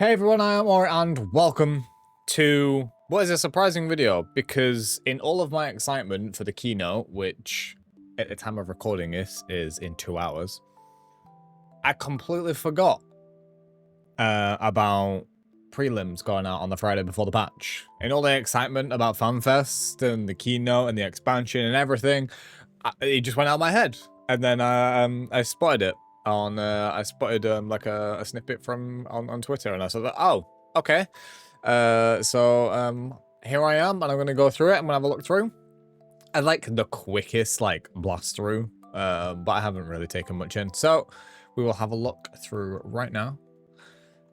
Hey everyone, I am Orry and welcome to what is a surprising video because in all of my excitement for the keynote, which at the time of recording this is in 2 hours, I completely forgot about prelims going out on the Friday before the patch. In all the excitement about FanFest and the keynote and the expansion and everything, it just went out of my head. And then I spotted it on like a snippet from on Twitter, and I said, oh, okay. So here I am, and I'm gonna go through it. I'm gonna have a look through. I like the quickest like blast through, but I haven't really taken much in. So we will have a look through right now.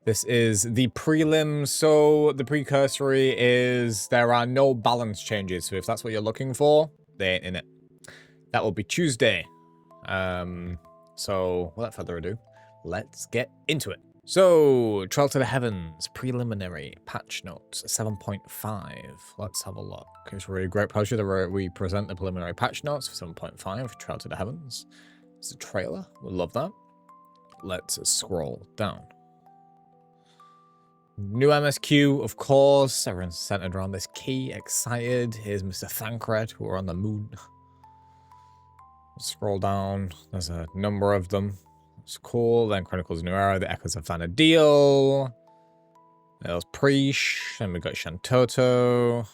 This is the prelims. So the precursory is there are no balance changes. So if that's what you're looking for, they ain't in it. That will be Tuesday. So without further ado, let's get into it. So, Trail to the Heavens, preliminary patch notes 7.5. Let's have a look. It's really great pleasure that we present the preliminary patch notes for 7.5, Trail to the Heavens. It's a trailer. We love that. Let's scroll down. New MSQ, of course. Everyone's centered around this key, excited. Here's Mr. Thancred, who are on the moon. Scroll down. There's a number of them. It's cool. Then Chronicles of New Era, the Echoes of Vanadil. There's Preesh. Then we got Shantoto.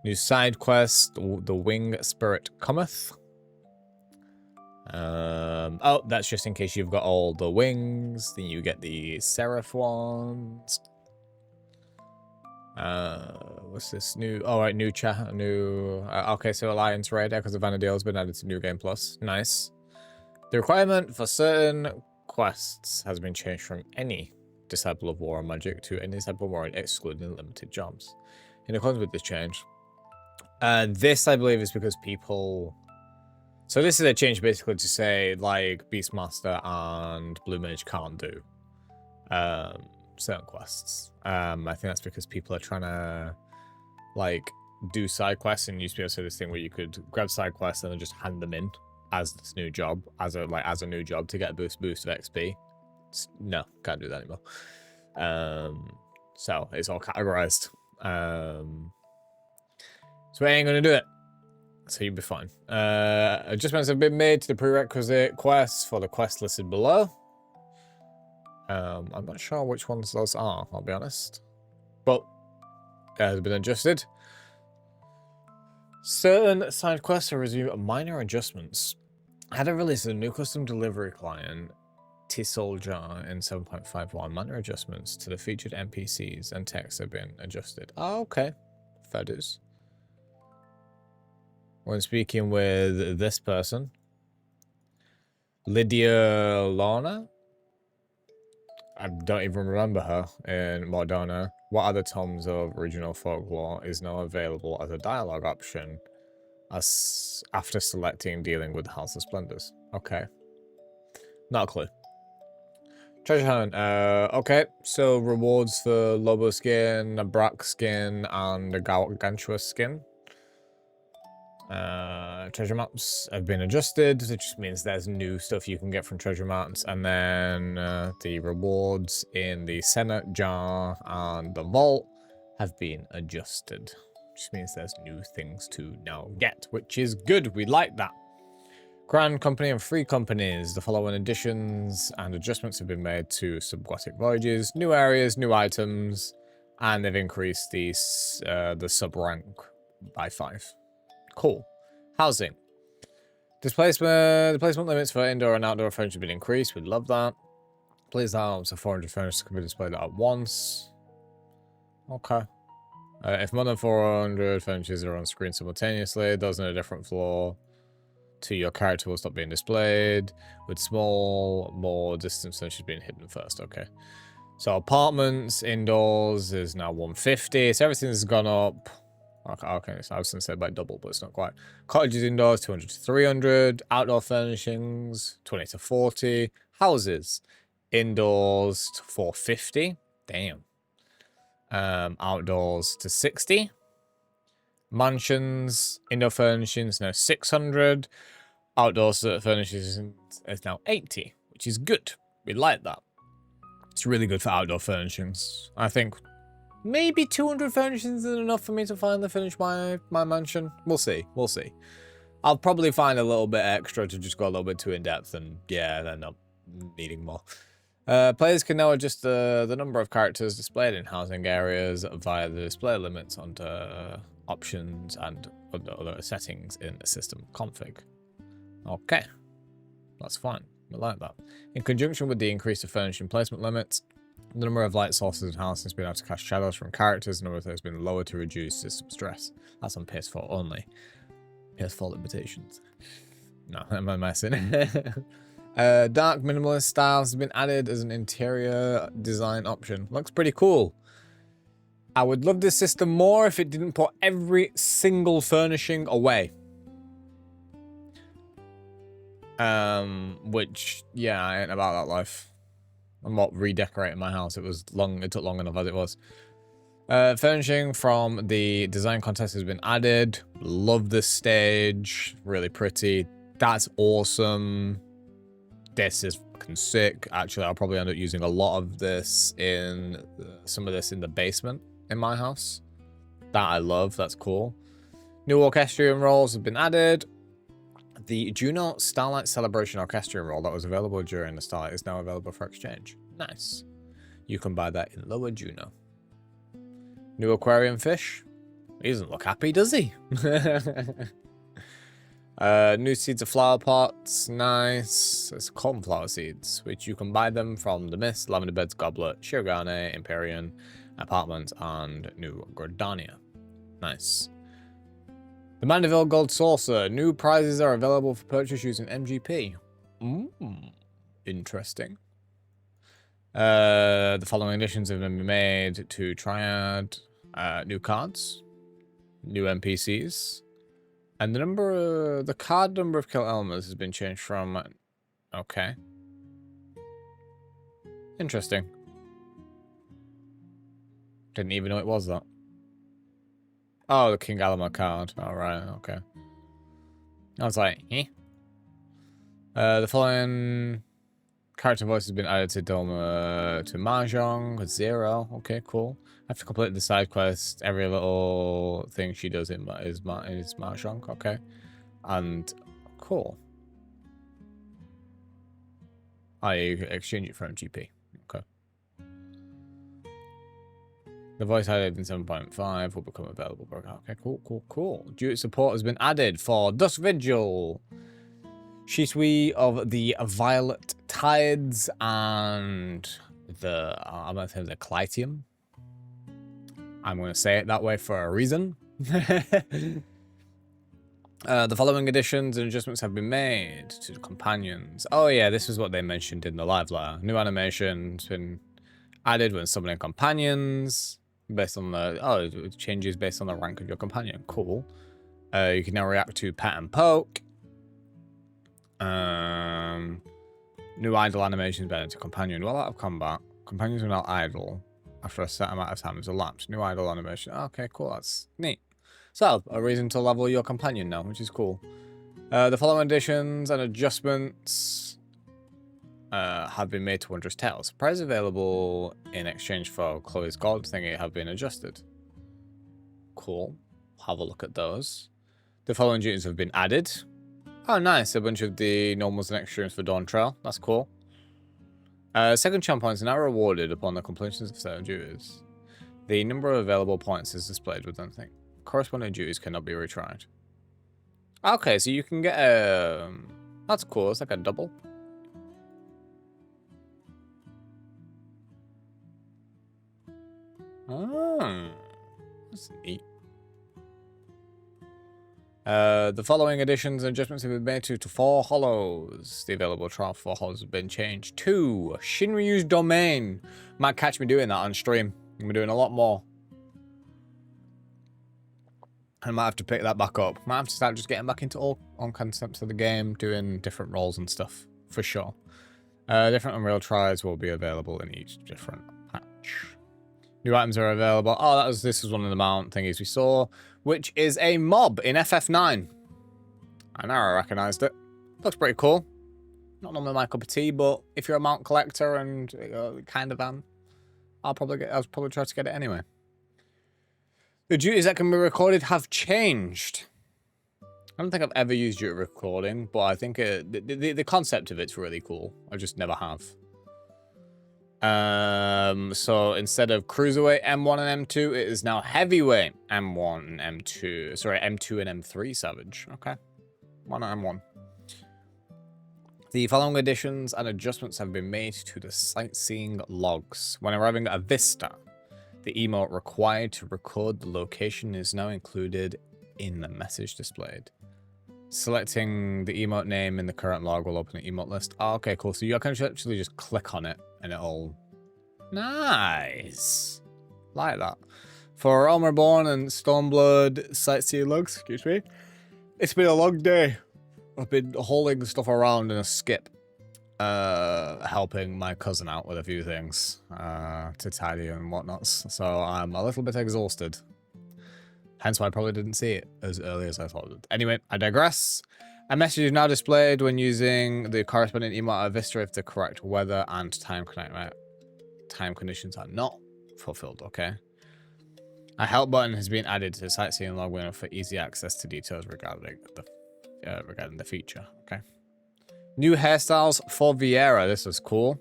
New side quest, The Wing Spirit Cometh. Oh, that's just in case you've got all the wings. Then you get the Seraph ones. What's this new? Oh, right, new chat, new. Okay, so Alliance Raid, Echoes of Vanadil has been added to New Game Plus. Nice. The requirement for certain quests has been changed from any Disciple of War or Magic to any Disciple of War excluding limited jobs. In accordance with this change, this I believe is because people. So this is a change basically to say like Beastmaster and Blue Mage can't do certain quests. I think that's because people are trying to like do side quests, and used to be able to do this thing where you could grab side quests and then just hand them in as this new job, as a new job to get a boost of XP. No, can't do that anymore. So it's all categorized. So we ain't gonna do it. So you'll be fine. Adjustments have been made to the prerequisite quests for the quest listed below. I'm not sure which ones those are, I'll be honest. But it has been adjusted. Certain side quests will receive minor adjustments. Had a release of a new custom delivery client, T-Soldier, in 7.51. Minor adjustments to the featured NPCs and text have been adjusted. Oh, okay. Fair dues. When speaking with this person, Lydia Lorna, I don't even remember her in Moderna. What other tomes of original folklore is now available as a dialogue option as after selecting dealing with House of Splendors? Okay. Not a clue. Treasure hunt. Okay, so rewards for Lobo skin, a Brack skin, and a Gantua skin. Treasure maps have been adjusted, which just means there's new stuff you can get from treasure maps, and then the rewards in the Senate jar and the vault have been adjusted, which means there's new things to now get, which is good. We like that. Grand Company and Free Companies. The following additions and adjustments have been made to Subaquatic Voyages, new areas, new items, and they've increased the sub rank by 5. Cool. Housing. Displacement limits for indoor and outdoor furniture have been increased. We love that. Please allow up to 400 furniture can be displayed at once. Okay. If more than 400 furnitures are on screen simultaneously, those on a different floor to your character will stop being displayed. With small, more distant furniture being hidden first. Okay. So apartments indoors is now 150. So everything's gone up. Okay, so I was going to say by double, but it's not quite. Cottages indoors, 200 to 300. Outdoor furnishings, 20 to 40. Houses indoors to 450. Damn. Outdoors to 60. Mansions, indoor furnishings now 600. Outdoor furnishings is now 80, which is good. We like that. It's really good for outdoor furnishings. I think maybe 200 furnishings isn't enough for me to finally finish my mansion. We'll see. We'll see. I'll probably find a little bit extra to just go a little bit too in-depth, and yeah, then I'm needing more. Players can now adjust the number of characters displayed in housing areas via the display limits under options and other settings in the system config. Okay, that's fine. I like that. In conjunction with the increase of furnishing placement limits, the number of light sources in houses has been able to cast shadows from characters, and has been lowered to reduce system stress. That's on PS4 only. PS4 limitations. No, am I messing? Dark minimalist styles have been added as an interior design option. Looks pretty cool. I would love this system more if it didn't put every single furnishing away. Which, yeah, I ain't about that life. I'm not redecorating my house. It took long enough as it was. Furnishing from the design contest has been added. Love this stage. Really pretty. That's awesome. This is fucking sick. Actually, I'll probably end up using a lot of this some of this in the basement in my house. That I love. That's cool. New orchestrion roles have been added. The Juno Starlight Celebration orchestrion role that was available during the Starlight is now available for exchange. Nice. You can buy that in Lower Juno. New aquarium fish. He doesn't look happy, does he? New seeds of flower pots. Nice. It's cornflower seeds, which you can buy them from the Mist, Lavender Beds, Goblet, Shirogane, Empyrean, Apartments, and New Gordania. Nice. The Mandeville Gold Saucer. New prizes are available for purchase using MGP. Interesting. The following additions have been made to Triad. New cards. New NPCs. And the card number of kill elements has been changed from... Okay. Interesting. Didn't even know it was that. Oh, the King Alamo card. Alright, okay. I was like, eh? The following character voice has been added to Mahjong, 0. Okay, cool. I have to complete the side quest. Every little thing she does is Mahjong. Okay. And cool. I exchange it for MGP. Okay. The voice added in 7.5 will become available. Okay, cool. Duty support has been added for Dusk Vigil, Shisui of the Violet Tides, and I'm going to say the Clytium. I'm going to say it that way for a reason. The following additions and adjustments have been made to the companions. Oh yeah, this is what they mentioned in the live letter. New animation's been added when summoning companions. Based on it changes based on the rank of your companion. Cool. You can now react to pet and poke. New idle animations better to companion. While out of combat, companions are now idle after a set amount of time has elapsed. New idle animation. Okay, cool. That's neat. So, a reason to level your companion now, which is cool. The following additions and adjustments have been made to Wondrous Tales. Prize available in exchange for Chloe's God thingy have been adjusted. Cool. Have a look at those. The following duties have been added. Oh, nice. A bunch of the normals and extras for Dawn Trail. That's cool. Second champ points are now rewarded upon the completion of certain duties. The number of available points is displayed with anything. Corresponding duties cannot be retried. Okay, so you can get a... That's cool. It's like a double. Oh, that's neat. The following additions and adjustments have been made to 4 Hollows. The available trial for 4 Hollows has been changed to Shinryu's Domain. Might catch me doing that on stream. I'm doing a lot more. I might have to pick that back up. Might have to start just getting back into all on concepts of the game, doing different roles and stuff, for sure. Different Unreal tries will be available in each different patch. New items are available. Oh, this was one of the mount thingies we saw, which is a mob in FF9. I know I recognized it. Looks pretty cool. Not normally my cup of tea, but if you're a mount collector and kind of am, I'll probably try to get it anyway. The duties that can be recorded have changed. I don't think I've ever used duty recording, but I think the concept of it's really cool. I just never have. So instead of cruiserweight M1 and M2, it is now heavyweight M1 and M2. Sorry, M2 and M3 Savage. Okay. Why not M1? The following additions and adjustments have been made to the sightseeing logs. When arriving at a vista, the emote required to record the location is now included in the message displayed. Selecting the emote name in the current log will open an emote list. Oh, okay, cool. So you can actually just click on it and it'll... Nice! Like that. For Realm Reborn and Stormblood sightseeing logs, excuse me, it's been a long day. I've been hauling stuff around in a skip, helping my cousin out with a few things to tidy and whatnots. So I'm a little bit exhausted. Hence why I probably didn't see it as early as I thought it would. Anyway, I digress. A message is now displayed when using the corresponding emote at Vista if the correct weather and time conditions are not fulfilled. Okay. A help button has been added to the sightseeing log window for easy access to details regarding the feature. Okay. New hairstyles for Vieira. This is cool.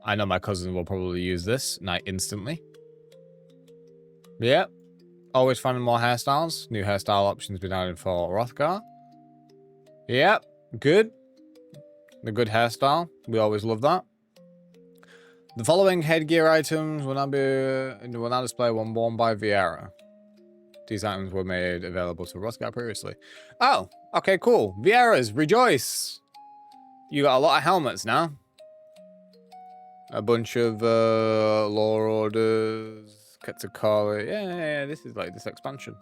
I know my cousin will probably use this instantly. Yep. Always finding more hairstyles. New hairstyle options been added for Rothgar. Yep. Good. The good hairstyle. We always love that. The following headgear items will now display when worn by Vieira. These items were made available to Rothgar previously. Oh, okay, cool. Vieiras, rejoice! You got a lot of helmets now. A bunch of lore orders, Quetzalcoatl. Yeah, this is like this expansion.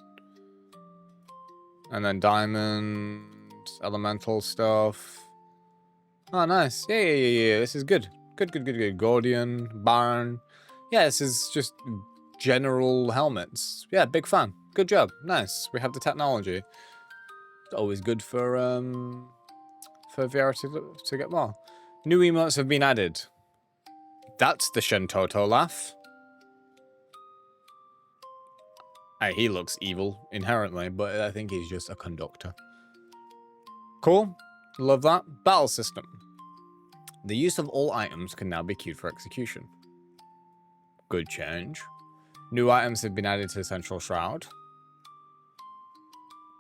And then diamond, elemental stuff. Oh, nice. Yeah. This is good. Good. Gordian, Baron. Yeah, this is just general helmets. Yeah, big fan. Good job. Nice. We have the technology. It's always good for Vieira to get more. New emotes have been added. That's the Shentoto laugh. He looks evil inherently, but I think he's just a conductor. Cool. Love that. Battle system. The use of all items can now be queued for execution. Good change. New items have been added to the Central Shroud.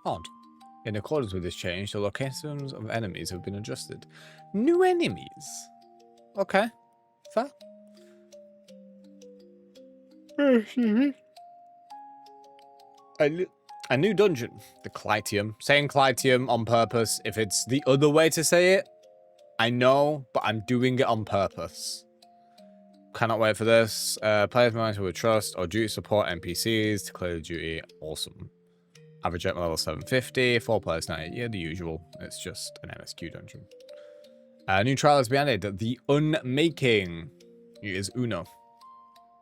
Odd. In accordance with this change, the locations of enemies have been adjusted. New enemies? Okay. Fair. A new dungeon. The Clytium. Saying Clytium on purpose. If it's the other way to say it, I know, but I'm doing it on purpose. Cannot wait for this. Players monitor with trust or duty support NPCs to clear the duty. Awesome. Average at level 750. 4 players 90. Yeah, the usual. It's just an MSQ dungeon. New trial has been added. The Unmaking. It is Uno.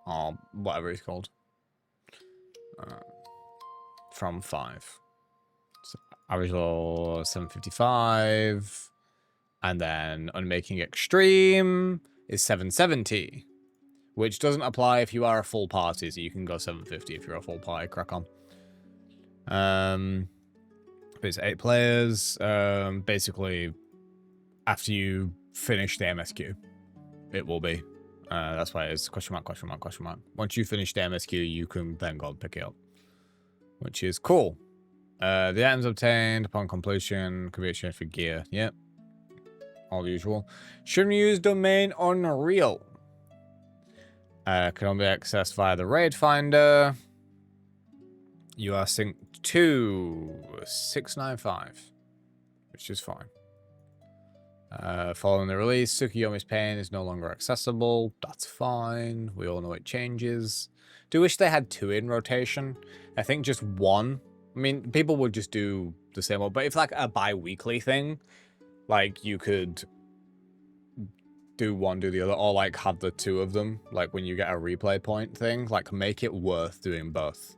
Or whatever it's called. From 5. So average level 755. And then Unmaking Extreme is 770. Which doesn't apply if you are a full party, so you can go 750 if you're a full party. Crack on. It's 8 players. Basically, after you finish the MSQ, it will be. That's why it's question mark. Once you finish the MSQ, you can then go and pick it up, which is cool. The items obtained upon completion can be exchanged for gear. Yep. All the usual. Shouldn't use domain Unreal. Can only be accessed via the raid finder. You are synced to 695, which is fine. Following the release, Tsukiyomi's Pain is no longer accessible. That's fine. We all know it changes. Do wish they had 2 in rotation. I think just 1. I mean, people would just do the same one, but if like a bi-weekly thing, like you could do one, do the other, or like have the 2 of them, like when you get a replay point thing, like make it worth doing both.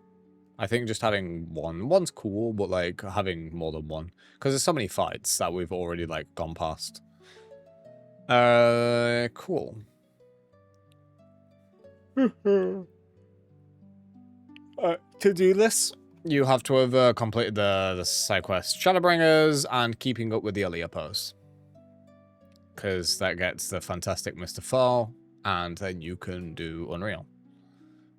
I think just having one's cool, but like having more than one, because there's so many fights that we've already like gone past. Cool. To-do list. You have to have completed the side quest Shadowbringers and keeping up with the earlier posts. Because that gets the fantastic Mr. Fall, and then you can do Unreal.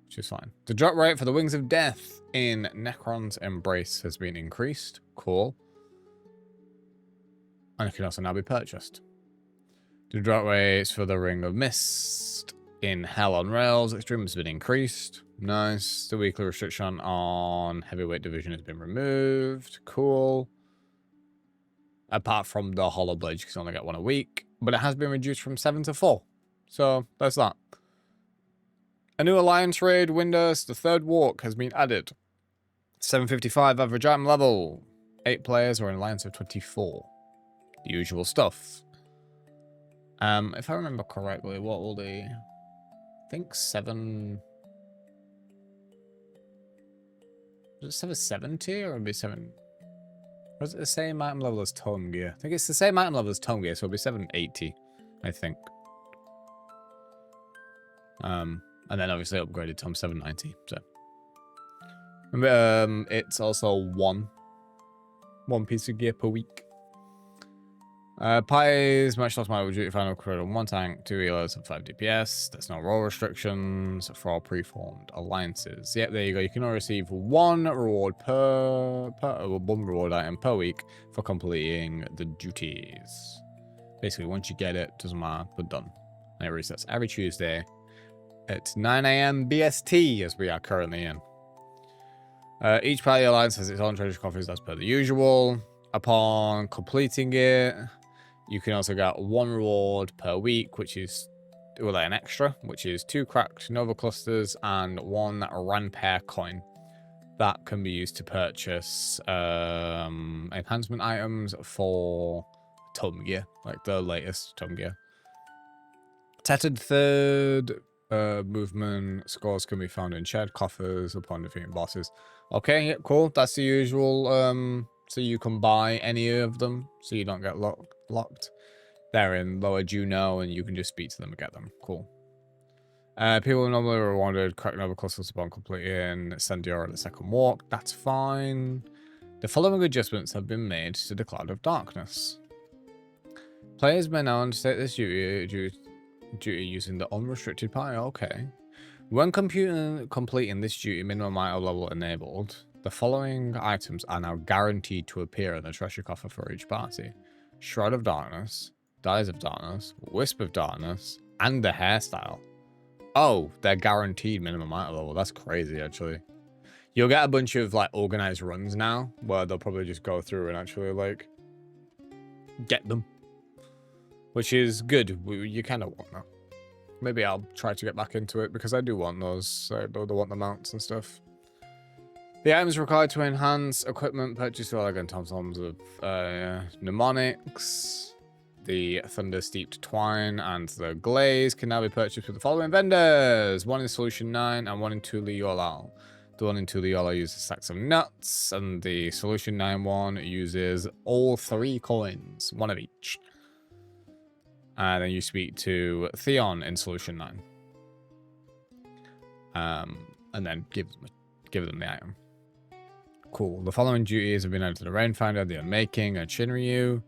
Which is fine. The drop rate for the Wings of Death in Necron's Embrace has been increased. Cool. And it can also now be purchased. The drop rates for the Ring of Mist in Hell on Rails Extreme has been increased. Nice. The weekly restriction on Heavyweight Division has been removed. Cool. Apart from the Hollow Blade, you can only get one a week. But it has been reduced from 7 to 4. So, that's that. A new Alliance raid, Windows, the third walk has been added. 755 average item level. 8 players or an Alliance of 24. The usual stuff. If I remember correctly, what will the... I think 7... Was it 770 or would it be 7... Was it the same item level as Tome Gear? I think it's the same item level as Tome Gear, so it'll be 780, I think. And then obviously upgraded to 790, so... it's also one piece of gear per week. Pies, much less my duty final crew on 1 tank, 2 healers, and 5 DPS. There's no role restrictions for all preformed alliances. Yep, there you go. You can only receive 1 reward one reward item per week for completing the duties. Basically, once you get it, doesn't matter, but done. And it resets every Tuesday at 9 AM BST, as we are currently in. Each party alliance has its own treasure coffers as per the usual. Upon completing it, you can also get 1 reward per week, which is an extra, which is 2 cracked Nova clusters and 1 Ranpair coin. That can be used to purchase enhancement items for Tome Gear, like the latest Tome Gear. Tattered third movement scores can be found in shared coffers upon defeating bosses. Okay, yeah, cool. That's the usual. So you can buy any of them, so you don't get locked. They're in Lower Juno, and you can just speak to them and get them. Cool. People normally rewarded crack Nova clusters upon completing Sendiora the second walk. That's fine. The following adjustments have been made to the Cloud of Darkness. Players may now undertake this duty using the unrestricted party. Okay. When completing this duty, minimum item level enabled, the following items are now guaranteed to appear in the treasure coffer for each party. Shroud of Darkness, Dyes of Darkness, Wisp of Darkness, and the hairstyle. Oh, they're guaranteed minimum item level. That's crazy, actually. You'll get a bunch of, like, organized runs now, where they'll probably just go through and actually, like, get them. Which is good. You kind of want that. Maybe I'll try to get back into it, because I do want those. I do want the mounts and stuff. The items required to enhance equipment purchased elegant toms of mnemonics. The Thunder Steeped Twine and the Glaze can now be purchased with the following vendors. 1 in Solution 9 and 1 in Tuli Yolal. The 1 in Tuli Yolal uses stacks of nuts, and the Solution 9 one uses all 3 coins, 1 of each. And then you speak to Theon in Solution 9. And then give them the item. Cool. The following duties have been added to the Rainfinder, the Unmaking, and Shinryu.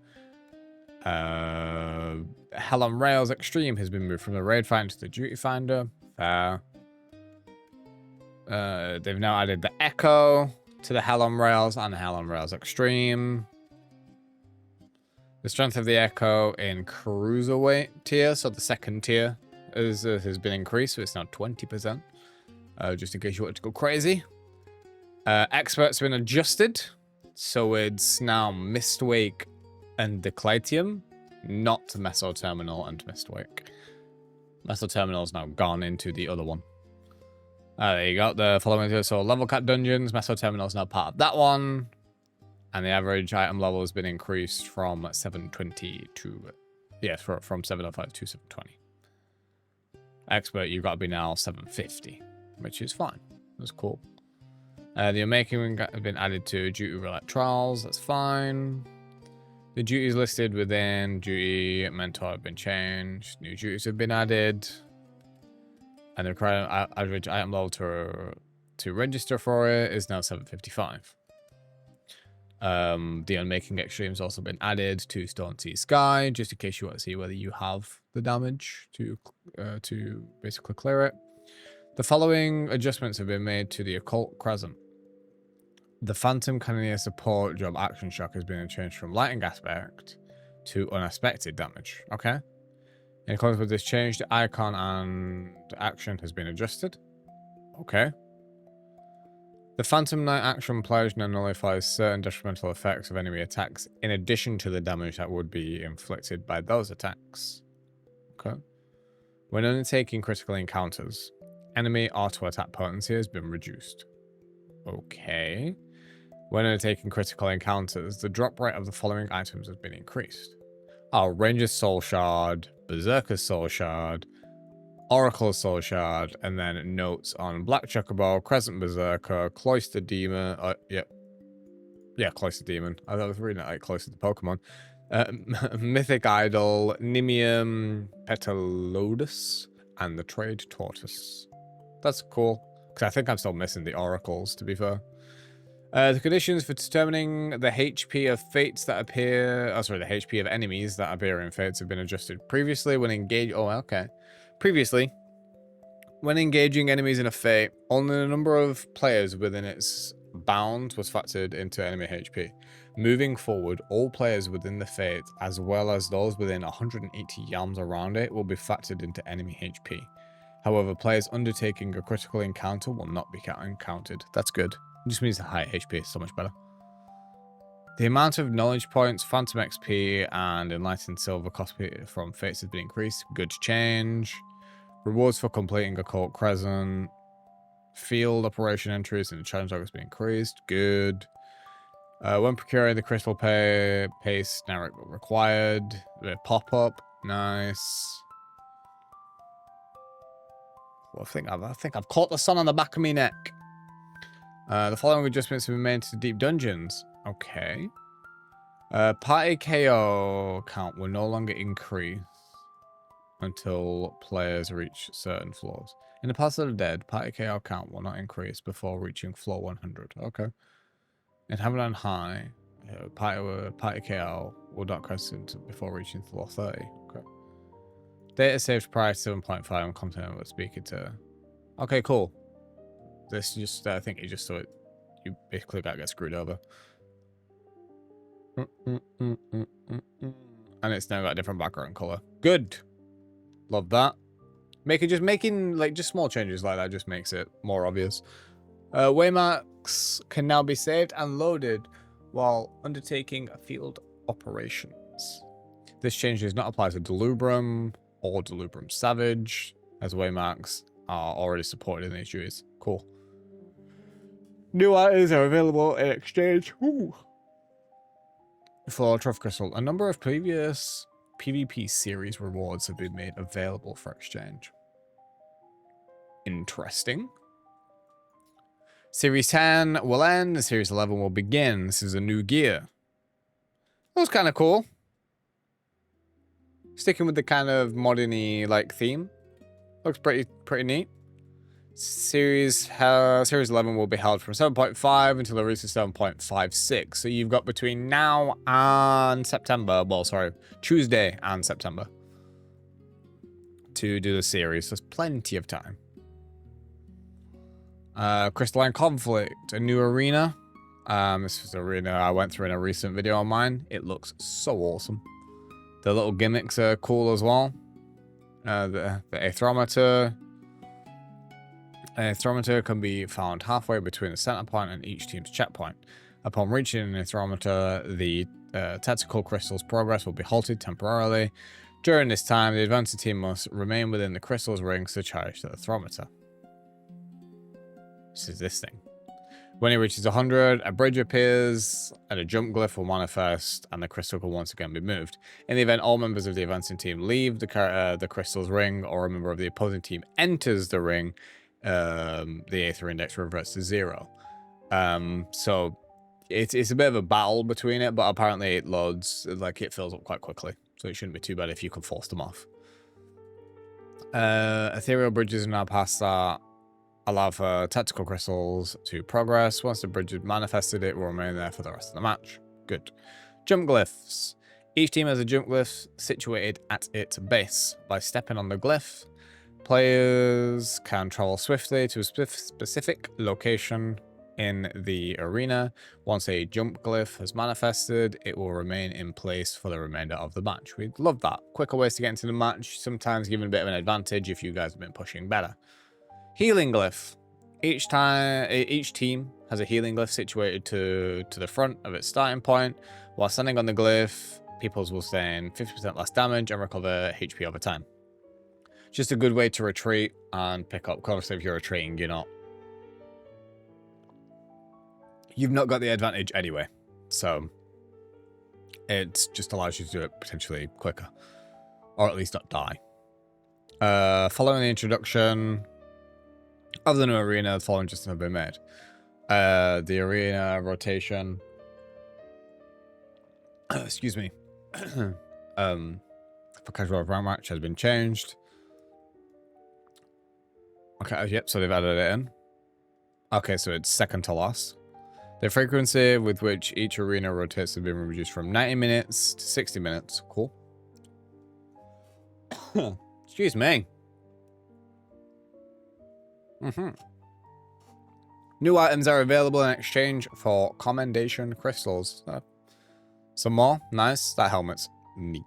Hell on Rails Extreme has been moved from the Raid Finder to the Duty Finder. Fair. They've now added the Echo to the Hell on Rails and the Hell on Rails Extreme. The strength of the Echo in Cruiserweight tier, so the second tier, has been increased, so it's now 20%. Just in case you want to go crazy. Experts have been adjusted, so it's now Mistwake and Declatium, not Mesoterminal and Mistwake. Mesoterminal is now gone into the other one. There you go. The following, so level cap dungeons, Mesoterminal is now part of that one. And the average item level has been increased from 720 to, yes, from 705 to 720. Expert, you've got to be now 750, which is fine. That's cool. The Unmaking has been added to Duty Roulette Trials. That's fine. The duties listed within duty mentor have been changed. New duties have been added. And the required average item level to register for it is now 755. The Unmaking Extreme's also been added to Stone Sea Sky, just in case you want to see whether you have the damage to basically clear it. The following adjustments have been made to the Occult Crescent. The Phantom Cannoneer Support Job Action Shock has been changed from Lightning Aspect to Unaspected Damage. Okay. In accordance with this change, the icon and action has been adjusted. Okay. The Phantom Knight action pledge now nullifies certain detrimental effects of enemy attacks in addition to the damage that would be inflicted by those attacks. Okay. When undertaking critical encounters, enemy auto-attack potency has been reduced. Okay. When undertaking critical encounters, the drop rate of the following items has been increased. Oh, Ranger's Soul Shard, Berserker's Soul Shard, Oracle's Soul Shard, and then notes on Black Chocobo, Crescent Berserker, Cloister Demon. Yeah, Cloister Demon. I was reading it like Cloister the Pokemon. Mythic Idol, Nimium Petalodus, and the Trade Tortoise. That's cool, because I think I'm still missing the Oracles, to be fair. The conditions for determining the HP of fates that appear... Oh, sorry, the HP of enemies that appear in fates have been adjusted previously when engaged... Oh, okay. Previously, when engaging enemies in a fate, only the number of players within its bounds was factored into enemy HP. Moving forward, all players within the fate, as well as those within 180 yams around it, will be factored into enemy HP. However, players undertaking a critical encounter will not be counted. That's good. It just means the high HP is so much better. The amount of knowledge points, Phantom XP, and Enlightened Silver cost from Fates has been increased. Good change. Rewards for completing Occult Crescent. Field operation entries in the challenge log has been increased. Good. When procuring the crystal paste, now required. Pop-up. Nice. Well, I think I've caught the sun on the back of my neck. The following adjustments have been made to deep dungeons. Okay. Party KO count will no longer increase until players reach certain floors. In the Pass of the Dead, party KO count will not increase before reaching floor 100. Okay. In Heaven and High, party KO will not crescent before reaching floor 30. Okay. Data saved prior to 7.5. I'm confident with speaking to. Okay, cool. This just, I think you just saw it. You basically got to get screwed over. And it's now got a different background color. Good. Love that. Making like just small changes like that just makes it more obvious. Waymarks can now be saved and loaded while undertaking field operations. This change does not apply to Delubrum or Delubrum Savage, as waymarks are already supported in these duties. Cool. New items are available in exchange. Ooh. For Trophy Crystal, a number of previous PvP series rewards have been made available for exchange. Interesting. Series 10 will end. Series 11 will begin. This is a new gear. That was kind of cool. Sticking with the kind of modern-y like theme. Looks pretty neat. Series 11 will be held from 7.5 until it reaches 7.56. So you've got between now and September. Well, sorry, Tuesday and September to do the series. There's plenty of time. Crystalline Conflict, a new arena. This is an arena I went through in a recent video on mine. It looks so awesome. The little gimmicks are cool as well. The Aethrometer. An Aethrometer can be found halfway between the center point and each team's checkpoint. Upon reaching an Aethrometer, the tactical crystal's progress will be halted temporarily. During this time, the advancing team must remain within the crystal's rings to charge the Aethrometer. This is this thing. When it reaches 100, a bridge appears, and a jump glyph will manifest, and the crystal will once again be moved. In the event all members of the advancing team leave the crystal's ring, or a member of the opposing team enters the ring, the Aether Index reverts to 0. So it's a bit of a battle between it, but apparently it loads, like it fills up quite quickly, so it shouldn't be too bad if you can force them off. Ethereal bridges are now past that. Allow for tactical crystals to progress. Once the bridge is manifested, it will remain there for the rest of the match. Good. Jump glyphs. Each team has a jump glyph situated at its base. By stepping on the glyph, players can travel swiftly to a specific location in the arena. Once a jump glyph has manifested, it will remain in place for the remainder of the match. We'd love that. Quicker ways to get into the match, sometimes giving a bit of an advantage if you guys have been pushing better. Healing glyph. Each team has a healing glyph situated to the front of its starting point. While standing on the glyph, peoples will sustain 50% less damage and recover HP over time. Just a good way to retreat and pick up. Obviously, if you're retreating, you've not got the advantage anyway. So it just allows you to do it potentially quicker, or at least not die. Following the introduction of the new arena, the following adjustments have been made. The arena rotation. Excuse me. For casual rank match has been changed. Okay, yep, so they've added it in. Okay, so it's second to last. The frequency with which each arena rotates has been reduced from 90 minutes to 60 minutes. Cool. Excuse me. New items are available in exchange for commendation crystals. Some more. Nice. That helmet's neat.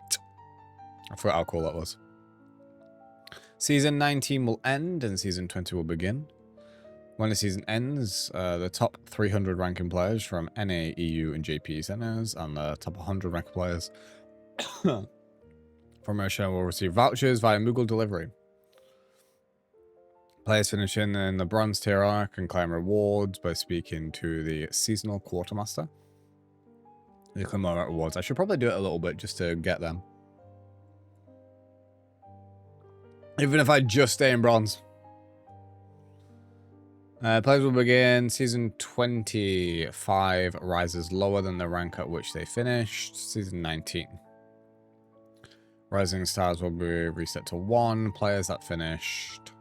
I forgot how cool that was. Season 19 will end and Season 20 will begin. When the season ends, the top 300 ranking players from NA, EU, and JP centers and the top 100 ranking players from Russia will receive vouchers via Moogle delivery. Players finishing in the bronze tier can claim rewards by speaking to the seasonal quartermaster. You claim more rewards. I should probably do it a little bit just to get them. Even if I just stay in bronze. Players will begin Season 25 rises lower than the rank at which they finished. Season 19. Rising stars will be reset to 1. Players that finished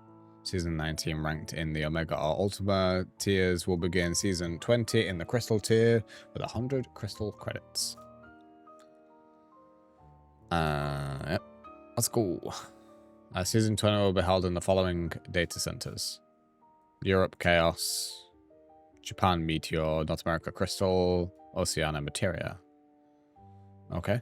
Season 19 ranked in the Omega or Ultima tiers will begin Season 20 in the Crystal tier with 100 Crystal credits. Yep. Let's go. Season 20 will be held in the following data centers. Europe Chaos, Japan Meteor, North America Crystal, Oceania Materia. Okay.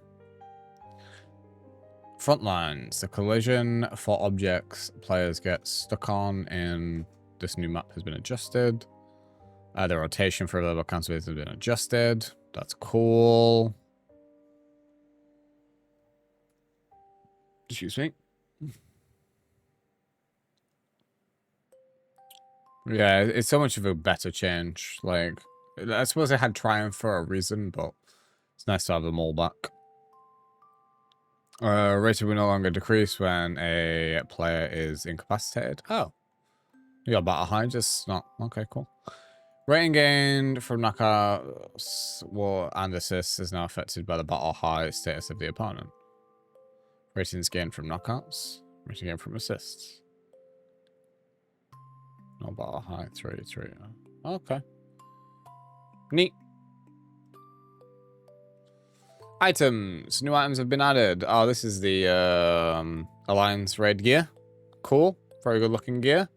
Frontlines. The collision for objects players get stuck on in this new map has been adjusted. The rotation for available cancellations has been adjusted. That's cool. Excuse me. Yeah, it's so much of a better change. Like, I suppose I had Triumph for a reason, but it's nice to have them all back. Rating will no longer decrease when a player is incapacitated. Oh. You got battle high, just not. Okay, cool. Rating gained from knockouts and assists is now affected by the battle high status of the opponent. Ratings gained from knockouts. Rating gained from assists. No battle high, 3. Okay. Neat. Items. New items have been added. Oh, this is the Alliance raid gear. Cool. Very good looking gear.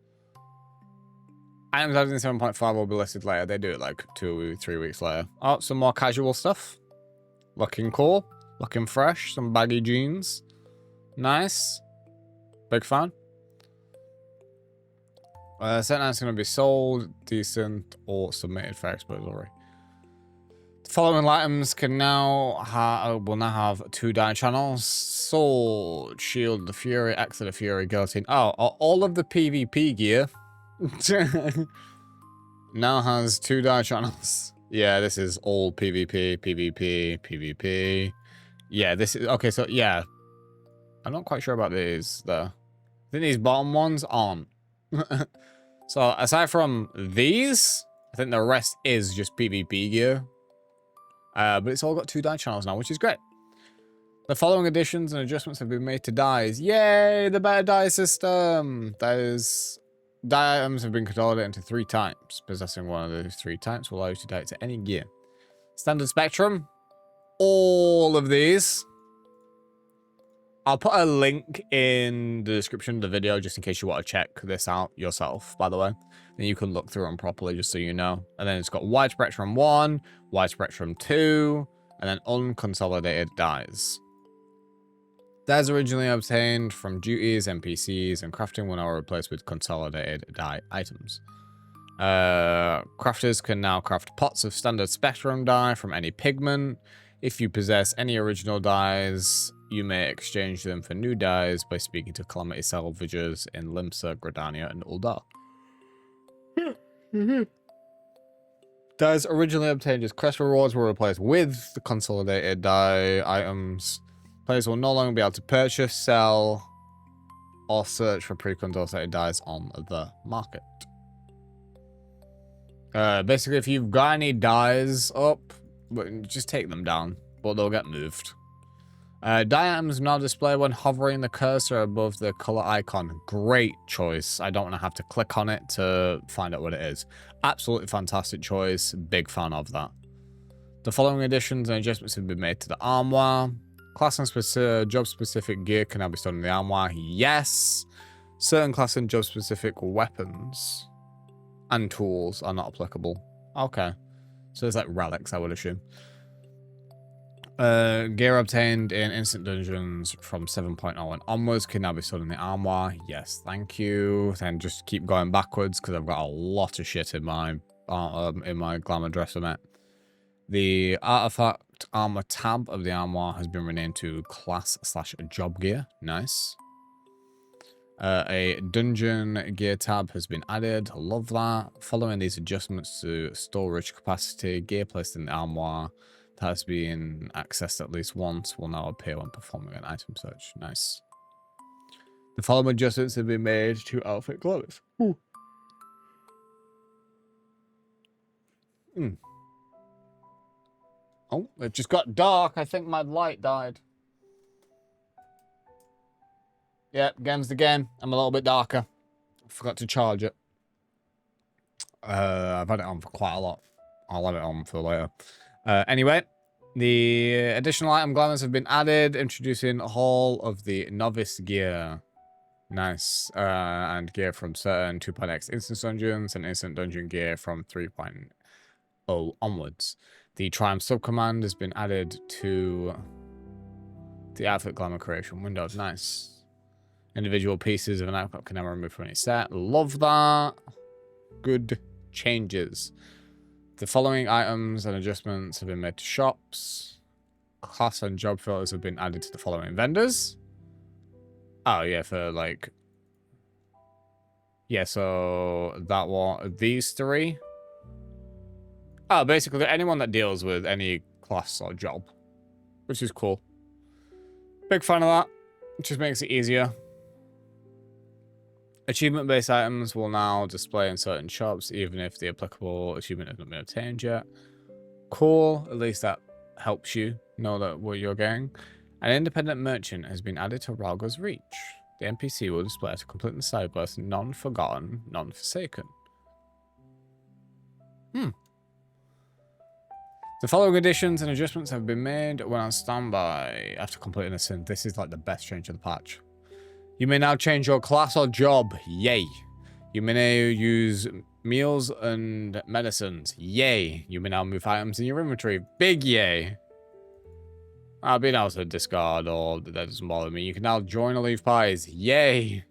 Items added in 7.5 will be listed later. They do it like 2-3 weeks later. Oh, some more casual stuff. Looking cool. Looking fresh. Some baggy jeans. Nice. Big fan. Set now is going to be sold, decent, or submitted for exploratory. The following items can now will now have 2 die channels: Sword, Shield of the Fury, Axe of the Fury, Guillotine. Oh, all of the PvP gear now has 2 die channels. Yeah, this is all PvP, PvP, PvP. Yeah, this is okay. So yeah, I'm not quite sure about these though. I think these bottom ones aren't. So aside from these, I think the rest is just PvP gear. But it's all got 2 die channels now, which is great. The following additions and adjustments have been made to dies. Yay, the better die system. Those die items have been consolidated into 3 types. Possessing one of those 3 types will allow you to die to any gear. Standard spectrum. All of these. I'll put a link in the description of the video just in case you want to check this out yourself, by the way. Then you can look through them properly just so you know. And then it's got wide spectrum 1, wide spectrum 2, and then unconsolidated dies. Dies originally obtained from duties, NPCs, and crafting will now replaced with consolidated die items. Crafters can now craft pots of standard spectrum die from any pigment. If you possess any original dies, you may exchange them for new dies by speaking to Calamity Salvagers in Limsa, Gridania, and Uldar. Dies originally obtained as quest rewards were replaced with the consolidated die items. Players will no longer be able to purchase, sell, or search for pre-consolidated dies on the market. Basically, if you've got any dies up, just take them down, but they'll get moved. Die items now display when hovering the cursor above the color icon. Great choice. I don't want to have to click on it to find out what it is. Absolutely fantastic choice. Big fan of that. The following additions and adjustments have been made to the armor. Class and job-specific gear can now be stored in the armor. Yes. Certain class and job-specific weapons and tools are not applicable. Okay. So it's like relics, I would assume. Gear obtained in instant dungeons from 7.0 and onwards can now be stored in the armor. Yes, thank you. Then just keep going backwards because I've got a lot of shit in my glamour dresser, mate. The artifact armor tab of the armor has been renamed to class/job gear. Nice. A dungeon gear tab has been added. Love that. Following these adjustments to storage capacity, gear placed in the armor that has been accessed at least once will now appear when performing an item search. Nice. The following adjustments have been made to outfit clothes. Oh, it just got dark. I think my light died. Yep, game's the game. I'm a little bit darker. I forgot to charge it. I've had it on for quite a lot. I'll have it on for later. Anyway, the additional item glamours have been added, introducing all of the novice gear. Nice. And gear from certain 2.x instant dungeons and instant dungeon gear from 3.0 onwards. The Triumph subcommand has been added to the outfit glamour creation window. Nice. Individual pieces of an outfit can now be removed from any set. Love that. Good changes. The following items and adjustments have been made to shops. Class and job filters have been added to the following vendors. Oh, yeah, for like... Yeah, so that one... These 3. Oh, basically anyone that deals with any class or job. Which is cool. Big fan of that. It just makes it easier. Achievement-based items will now display in certain shops, even if the applicable achievement has not been obtained yet. Cool. At least that helps you know that what you're getting. An independent merchant has been added to Ralga's Reach. The NPC will display to complete the side quest, none forgotten, none forsaken. The following additions and adjustments have been made when on standby after completing a synth. This is like the best change of the patch. You may now change your class or job. Yay. You may now use meals and medicines. Yay. You may now move items in your inventory. Big yay. Being able to discard or that doesn't bother me. You can now join or leave pies. Yay.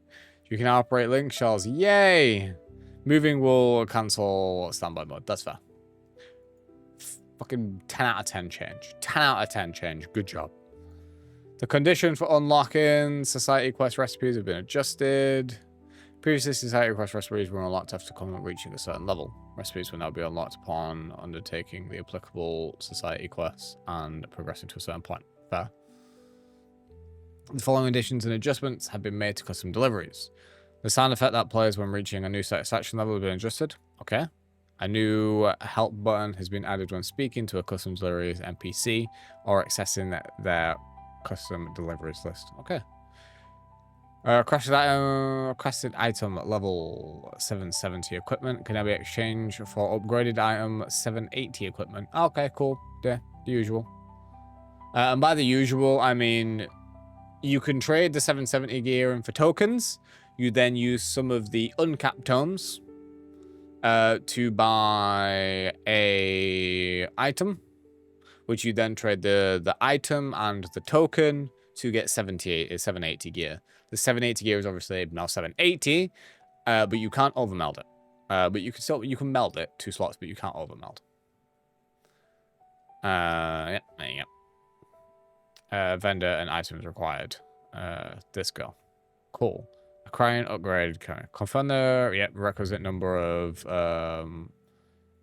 You can now operate link shells. Yay. Moving will cancel standby mode. That's fair. Fucking 10 out of 10 change. 10 out of 10 change. Good job. The condition for unlocking Society Quest recipes have been adjusted. Previously, Society Quest recipes were unlocked after reaching a certain level. Recipes will now be unlocked upon undertaking the applicable Society quests and progressing to a certain point. Fair. The following additions and adjustments have been made to custom deliveries. The sound effect that plays when reaching a new satisfaction level has been adjusted. Okay. A new help button has been added when speaking to a custom deliveries NPC or accessing their custom deliveries list. Okay. Requested item level 770 equipment can now be exchanged for upgraded item 780 equipment. Okay, cool. Yeah, the usual. And by the usual, I mean you can trade the 770 gear in for tokens. You then use some of the uncapped tomes to buy a item, which you then trade the item and the token to get 780 gear. The 780 gear is obviously now 780, but you can't overmeld it. But you can meld it 2 slots, but you can't overmeld. Yeah, there you go. Vendor and items required. This go. Cool. Acquiring upgrade. Confirm the requisite number of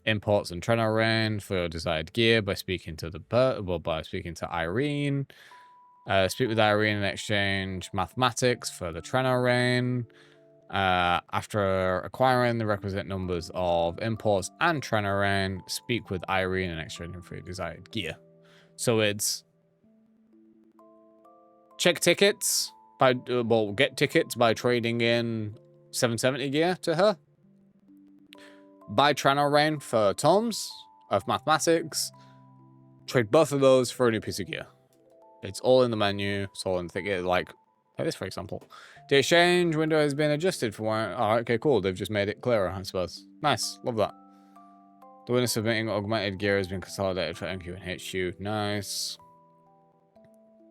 imports and trainer rain for your desired gear by speaking to Irene. Speak with Irene in exchange mathematics for the trainer rain. After acquiring the requisite numbers of imports and trainer rain, speak with Irene in exchange for your desired gear. So it's check tickets by get tickets by trading in 770 gear to her. Buy trainer rain for tomes of mathematics. Trade both of those for a new piece of gear. It's all in the menu. It's all in the like this, for example. The exchange window has been adjusted for one. Oh, okay, cool. They've just made it clearer, I suppose. Nice. Love that. The window submitting augmented gear has been consolidated for MQ and HQ. Nice.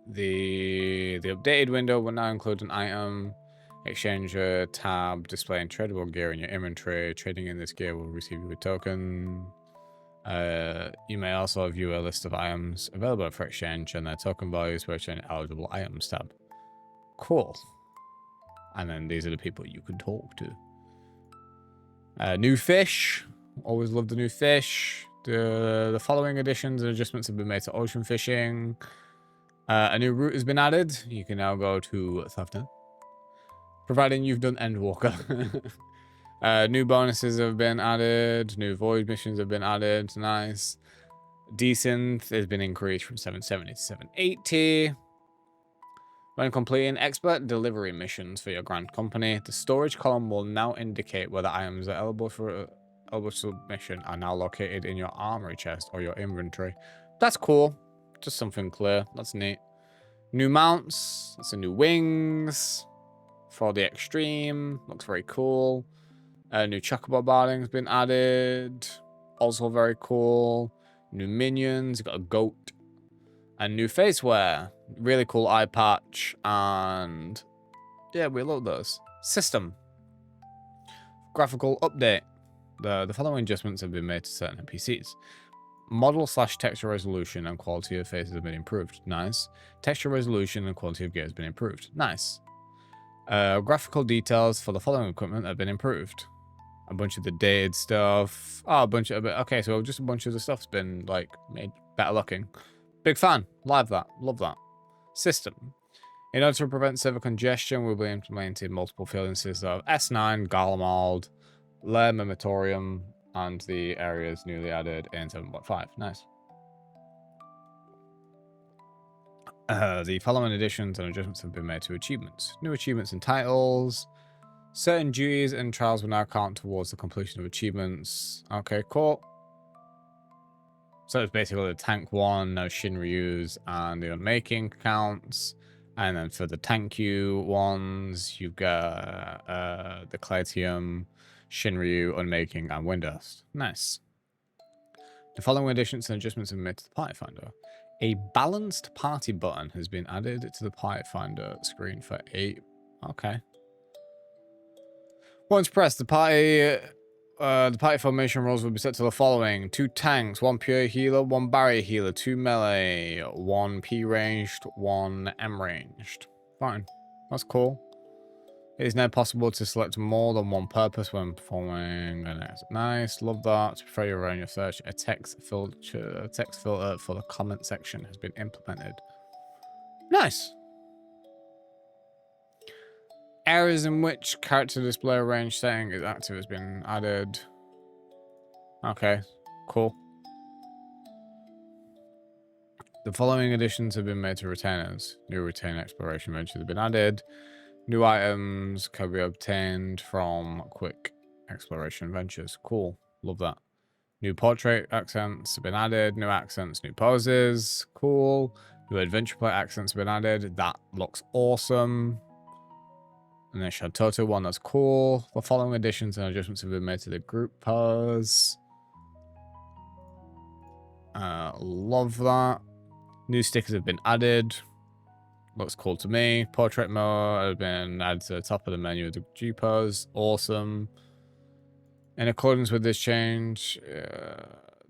The updated window will now include an item exchanger tab displaying tradable gear in your inventory. Trading in this gear will receive you a token. You may also view a list of items available for exchange and their token values by an eligible items tab. Cool. And then these are the people you can talk to. New fish. Always love the new fish. The following additions and adjustments have been made to ocean fishing. A new route has been added. You can now go to Thuffton, providing you've done Endwalker. New bonuses have been added. New void missions have been added. Nice. Desynth has been increased from 770 to 780. When completing expert delivery missions for your grand company, the storage column will now indicate whether items are eligible for submission are now located in your armory chest or your inventory. That's cool. Just something clear. That's neat. New mounts. That's a new wings for the extreme. Looks very cool. New chocobo barding has been added. Also very cool. New minions. You've got a goat. And new face wear. Really cool eye patch. And yeah, we love those. System. Graphical update. The following adjustments have been made to certain NPCs. Model/texture resolution and quality of faces have been improved. Nice. Texture resolution and quality of gear has been improved. Nice. Graphical details for the following equipment have been improved. A bunch of the dated stuff. Oh, okay, so just a bunch of the stuff's been like made better looking. Big fan. Love that. Love that. System. In order to prevent server congestion, we'll be implementing multiple field instances of S9, Garlemald, Lair Mimitorium, and the areas newly added in 7.5. Nice. The following additions and adjustments have been made to achievements. New achievements and titles. Certain duties and trials will now count towards the completion of achievements. Okay, cool. So it's basically the tank one, now Shinryu's and the unmaking counts. And then for the tank you ones, you've got the Clatium, Shinryu, Unmaking, and Windust. Nice. The following additions and adjustments have been made to the Party Finder. A balanced party button has been added to the Party Finder screen for 8. Okay. Once pressed, the party formation roles will be set to the following: 2 tanks, 1 pure healer, 1 barrier healer, 2 melee, 1 P ranged, 1 M ranged. Fine. That's cool. It is now possible to select more than one purpose when performing. Nice, love that. To prefer your own your search, a text filter for the comment section has been implemented. Nice. Areas in which character display range setting is active has been added. Okay, cool. The following additions have been made to retainers. New retain exploration ventures have been added. New items can be obtained from quick exploration ventures. Cool. Love that. New portrait accents have been added. New accents, new poses. Cool. New adventure play accents have been added. That looks awesome. And then Shantoto one, that's cool. The following additions and adjustments have been made to the group pose. Love that. New stickers have been added. Looks cool to me. Portrait mode has been added to the top of the menu of the G pose. Awesome. In accordance with this change,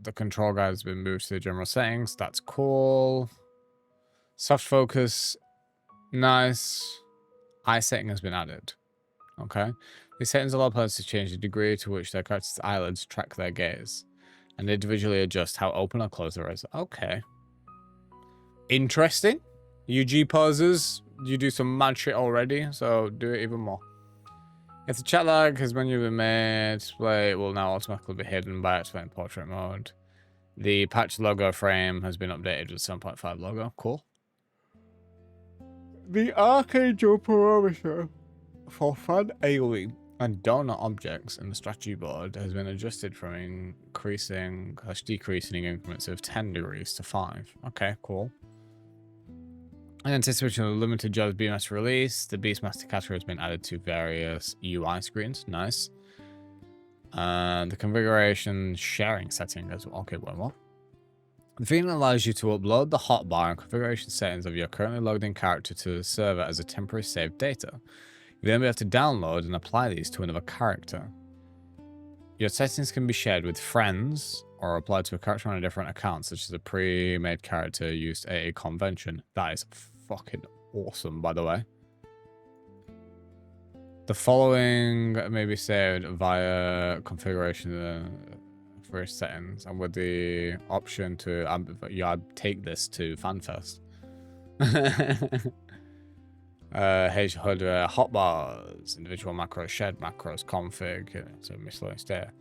the control guide has been moved to the general settings. That's cool. Soft focus. Nice. Eye setting has been added. Okay. These settings allow players to change the degree to which their character's eyelids track their gaze, and individually adjust how open or closed their eyes. Okay. Interesting. UG poses. You do some mad shit already, so do it even more. If the chat lag has menu been made, display will now automatically be hidden by activating portrait mode. The patch logo frame has been updated with 7.5 logo. Cool. The arcade jump parameter for fan AoE and donor objects in the strategy board has been adjusted from decreasing increments of 10 degrees to 5. Okay, cool. In anticipation of the limited Jobs Beastmaster release, the Beastmaster category has been added to various UI screens. Nice. The configuration sharing setting as well. Okay, well. The feature allows you to upload the hotbar and configuration settings of your currently logged in character to the server as a temporary saved data. You then have to download and apply these to another character. Your settings can be shared with friends or applied to a character on a different account, such as a pre-made character used at a convention. That is fucking awesome, by the way. The following may be saved via configuration for settings and with the option to take this to FanFest. HUD hotbars, individual macros, shared macros, config, so miscellaneous data.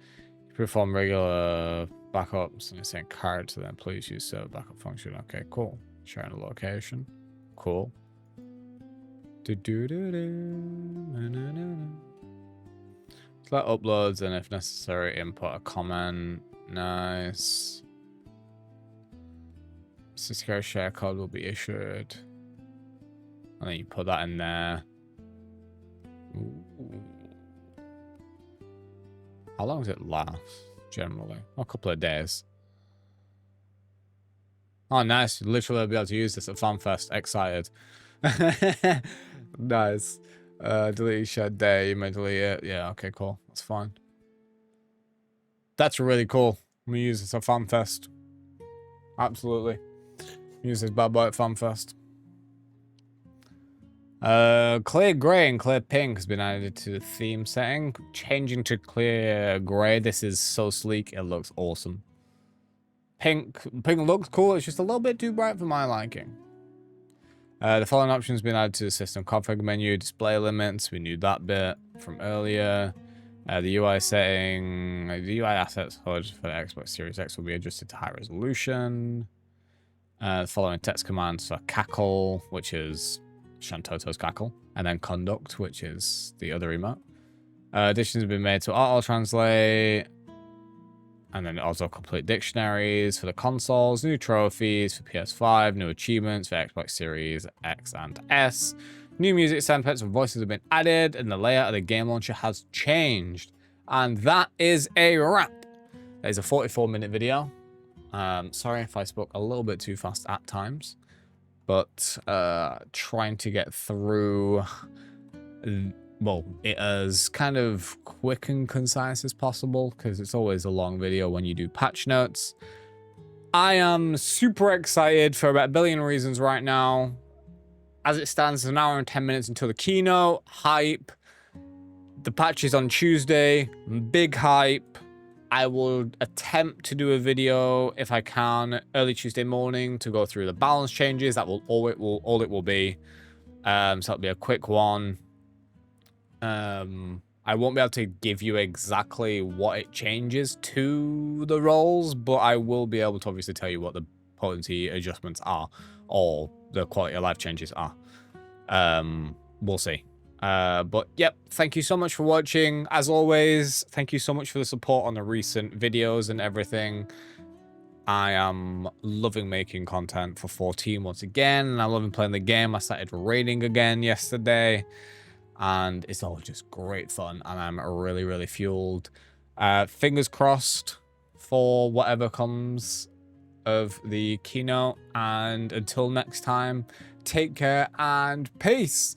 You perform regular backups and it's in character, then please use server backup function. Okay, cool. Sharing a location. Cool. Select uploads and if necessary input a comment. Nice. Cisco share code will be issued. And then you put that in there. Ooh. How long does it last, generally? A couple of days. Oh, nice. Literally, I'll be able to use this at FanFest. Excited. Nice. Delete shared day. You may delete it. Yeah, okay, cool. That's fine. That's really cool. I'm going to use this at FanFest. Absolutely. Use this bad boy at FanFest. Clear grey and clear pink has been added to the theme setting. Changing to clear grey. This is so sleek. It looks awesome. Pink looks cool. It's just a little bit too bright for my liking. The following options have been added to the system config menu. Display limits. We knew that bit from earlier. The UI setting. The UI assets HUD for the Xbox Series X will be adjusted to high resolution. The following text commands for cackle, which is Shantoto's cackle, and then conduct, which is the other emote. Additions have been made to auto-translate, and then auto-complete dictionaries for the consoles, new trophies for PS5, new achievements for Xbox Series X and S. New music sound effects and voices have been added, and the layout of the game launcher has changed. And that is a wrap. That is a 44-minute video. Sorry if I spoke a little bit too fast at times, but trying to get through, well, it as kind of quick and concise as possible, because it's always a long video when you do patch notes. I am super excited for about a billion reasons right now. As it stands, it's an hour and 10 minutes until the keynote. Hype. The patch is on Tuesday. Big hype. I will attempt to do a video, if I can, early Tuesday morning to go through the balance changes. That will all it will be. So it'll be a quick one. I I won't be able to give you exactly what it changes to the roles, but I will be able to obviously tell you what the potency adjustments are, or the quality of life changes are. We'll see. But yep, thank you so much for watching. As always, thank you so much for the support on the recent videos and everything. I am loving making content for 14 once again, and I'm loving playing the game. I started raiding again yesterday, and it's all just great fun, and I'm really, really fueled. Fingers crossed for whatever comes of the keynote, and until next time, take care and peace.